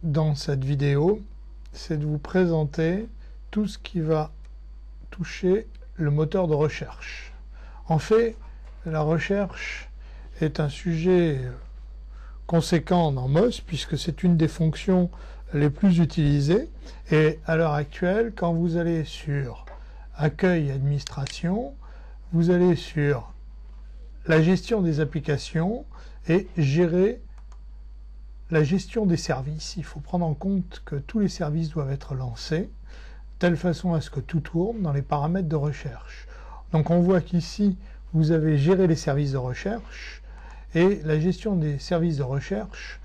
dans cette vidéo, c'est de vous présenter tout ce qui va toucher le moteur de recherche. En fait, la recherche est un sujet conséquent dans MOS puisque c'est une des fonctions les plus utilisées. Et à l'heure actuelle, quand vous allez sur Accueil administration, vous allez sur la gestion des applications et gérer la gestion des services. Il faut prendre en compte que tous les services doivent être lancés de telle façon à ce que tout tourne dans les paramètres de recherche. Donc on voit qu'ici, vous avez géré les services de recherche et la gestion des services de recherche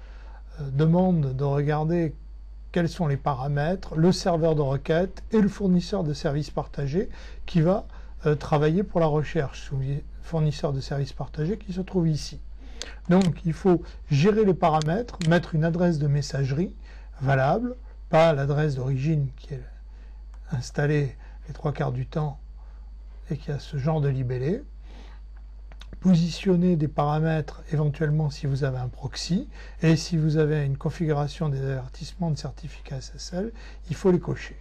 demande de regarder quels sont les paramètres, le serveur de requête et le fournisseur de services partagés qui va travailler pour la recherche, fournisseur de services partagés qui se trouve ici. Donc il faut gérer les paramètres, mettre une adresse de messagerie valable, pas l'adresse d'origine qui est installée les 3/4 du temps et qui a ce genre de libellé. Positionner des paramètres éventuellement si vous avez un proxy, et si vous avez une configuration des avertissements de certificat SSL, il faut les cocher.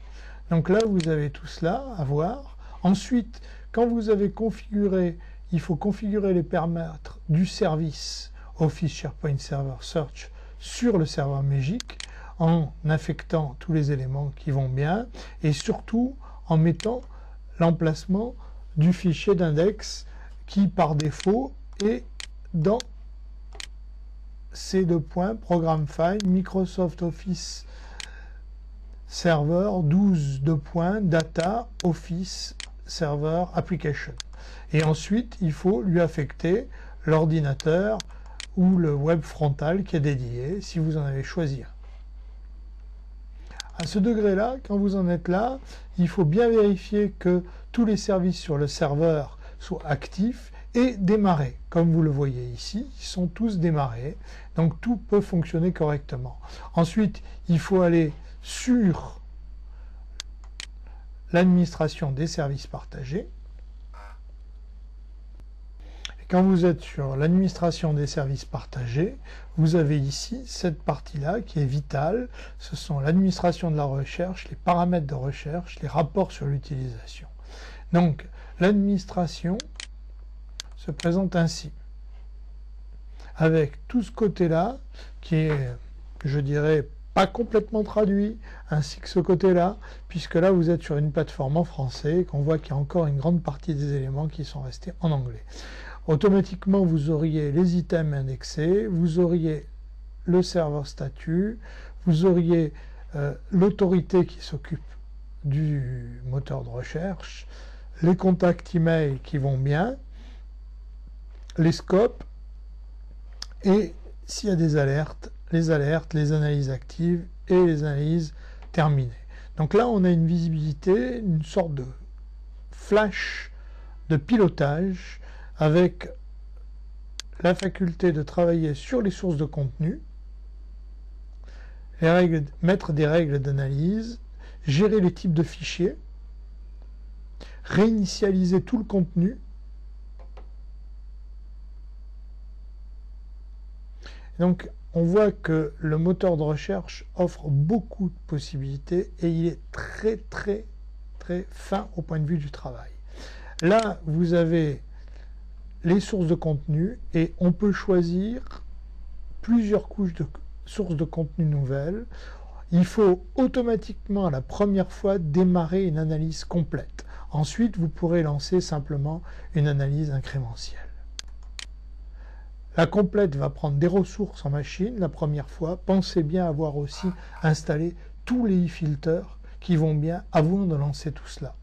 Donc là, vous avez tout cela à voir. Ensuite, quand vous avez configuré, il faut configurer les paramètres du service Office SharePoint Server Search sur le serveur Magic en affectant tous les éléments qui vont bien, et surtout en mettant l'emplacement du fichier d'index qui par défaut est dans ces deux points, Programme File, Microsoft Office Server 12 Data Office Server Application. Et ensuite, il faut lui affecter l'ordinateur ou le web frontal qui est dédié, si vous en avez choisi un. À ce degré-là, quand vous en êtes là, il faut bien vérifier que tous les services sur le serveur soient actifs et démarrés. Comme vous le voyez ici, ils sont tous démarrés, donc tout peut fonctionner correctement. Ensuite, il faut aller sur l'administration des services partagés. Et quand vous êtes sur l'administration des services partagés, vous avez ici cette partie-là qui est vitale. Ce sont l'administration de la recherche, les paramètres de recherche, les rapports sur l'utilisation. Donc, l'administration se présente ainsi, avec tout ce côté-là qui est, je dirais, pas complètement traduit, ainsi que ce côté-là, puisque là vous êtes sur une plateforme en français, qu'on voit qu'il y a encore une grande partie des éléments qui sont restés en anglais. Automatiquement, vous auriez les items indexés, vous auriez le serveur statut, vous auriez l'autorité qui s'occupe du moteur de recherche, les contacts email qui vont bien, les scopes, et s'il y a des alertes, les analyses actives et les analyses terminées. Donc là, on a une visibilité, une sorte de flash de pilotage avec la faculté de travailler sur les sources de contenu, mettre des règles d'analyse, gérer les types de fichiers, réinitialiser tout le contenu, donc, on voit que le moteur de recherche offre beaucoup de possibilités et il est très fin au point de vue du travail. Là, vous avez les sources de contenu et on peut choisir plusieurs couches de sources de contenu nouvelles. Il faut automatiquement, à la première fois, démarrer une analyse complète. Ensuite, vous pourrez lancer simplement une analyse incrémentielle. La complète va prendre des ressources en machine la première fois. Pensez bien avoir aussi installé tous les e-filters qui vont bien avant de lancer tout cela.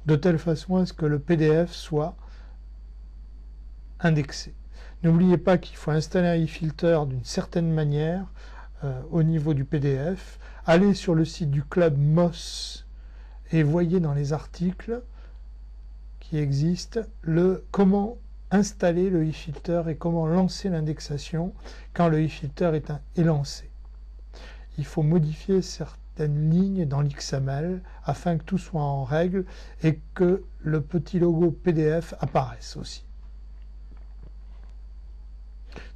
De telle façon à ce que le PDF soit indexé. N'oubliez pas qu'il faut installer un e-filter d'une certaine manière au niveau du PDF. Allez sur le site du club MOS et voyez dans les articles qui existent comment installer le e-filter et comment lancer l'indexation quand le e-filter est lancé. Il faut modifier certaines lignes dans l'XML afin que tout soit en règle et que le petit logo PDF apparaisse aussi.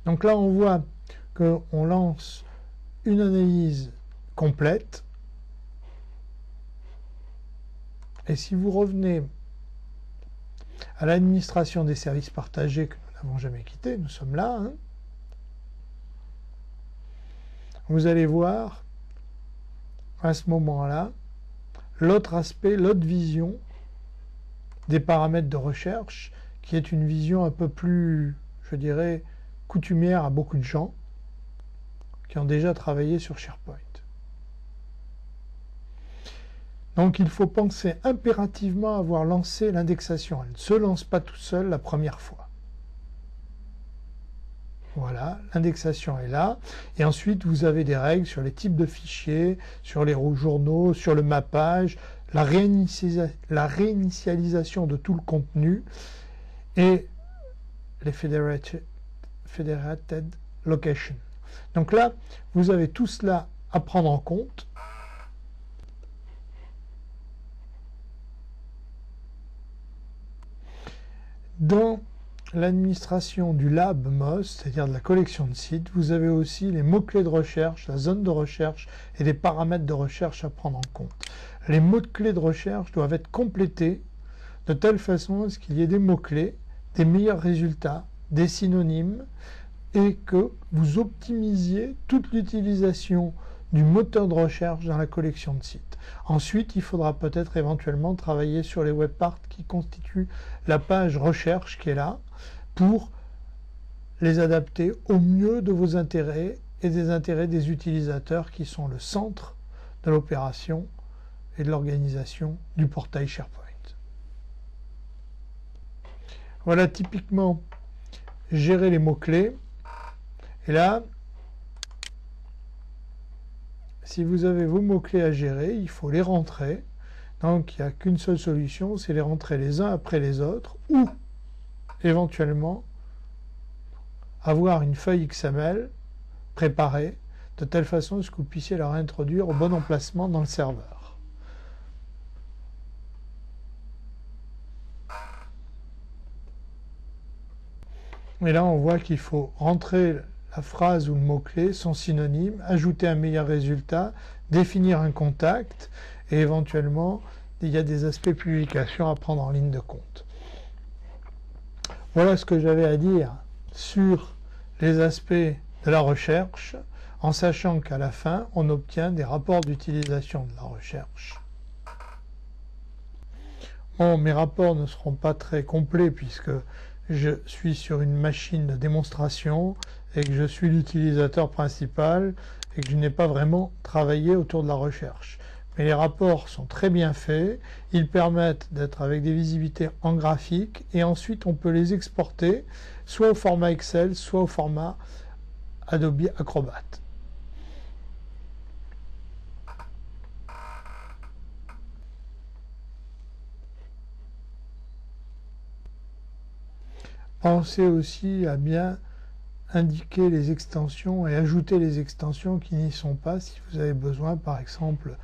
Donc là, on voit qu'on lance une analyse complète. Et si vous revenez à l'administration des services partagés que nous n'avons jamais quitté, nous sommes là, hein, vous allez voir à ce moment-là l'autre aspect, l'autre vision des paramètres de recherche, qui est une vision un peu plus, je dirais, coutumière à beaucoup de gens qui ont déjà travaillé sur SharePoint. Donc il faut penser impérativement à avoir lancé l'indexation. Elle ne se lance pas toute seule la première fois. Voilà, l'indexation est là. Et ensuite, vous avez des règles sur les types de fichiers, sur les journaux, sur le mappage, la réinitialisation de tout le contenu et les federated locations. Donc là, vous avez tout cela à prendre en compte. Dans l'administration du lab MOS, c'est-à-dire de la collection de sites, vous avez aussi les mots-clés de recherche, la zone de recherche et les paramètres de recherche à prendre en compte. Les mots-clés de recherche doivent être complétés de telle façon à ce qu'il y ait des mots-clés, des meilleurs résultats, des synonymes, et que vous optimisiez toute l'utilisation du moteur de recherche dans la collection de sites. Ensuite, il faudra peut-être éventuellement travailler sur les webparts qui constituent la page recherche qui est là, pour les adapter au mieux de vos intérêts et des intérêts des utilisateurs qui sont le centre de l'opération et de l'organisation du portail SharePoint. Voilà typiquement gérer les mots-clés. Et là, si vous avez vos mots-clés à gérer, il faut les rentrer. Donc il n'y a qu'une seule solution, c'est les rentrer les uns après les autres, ou éventuellement avoir une feuille XML préparée de telle façon que vous puissiez la réintroduire au bon emplacement dans le serveur. Et là, on voit qu'il faut rentrer la phrase ou le mot-clé, son synonyme, ajouter un meilleur résultat, définir un contact, et éventuellement, il y a des aspects publication à prendre en ligne de compte. Voilà ce que j'avais à dire sur les aspects de la recherche, en sachant qu'à la fin, on obtient des rapports d'utilisation de la recherche. Bon, mes rapports ne seront pas très complets puisque je suis sur une machine de démonstration et que je suis l'utilisateur principal et que je n'ai pas vraiment travaillé autour de la recherche. Mais les rapports sont très bien faits, ils permettent d'être avec des visibilités en graphique et ensuite on peut les exporter soit au format Excel, soit au format Adobe Acrobat. Pensez aussi à bien indiquer les extensions et ajouter les extensions qui n'y sont pas. Si vous avez besoin, par exemple,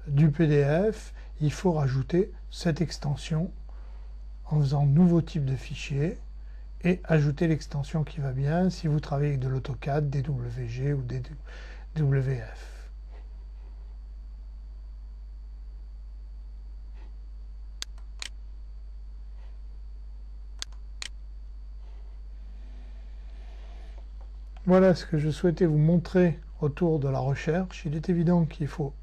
du PDF, il faut rajouter cette extension en faisant nouveau type de fichier et ajouter l'extension qui va bien si vous travaillez avec de l'AutoCAD, des DWG ou des WF. Voilà ce que je souhaitais vous montrer autour de la recherche. Il est évident qu'il faut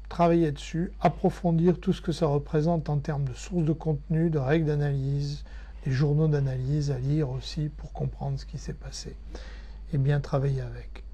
travailler dessus, approfondir tout ce que ça représente en termes de sources de contenu, de règles d'analyse, des journaux d'analyse à lire aussi pour comprendre ce qui s'est passé et bien travailler avec.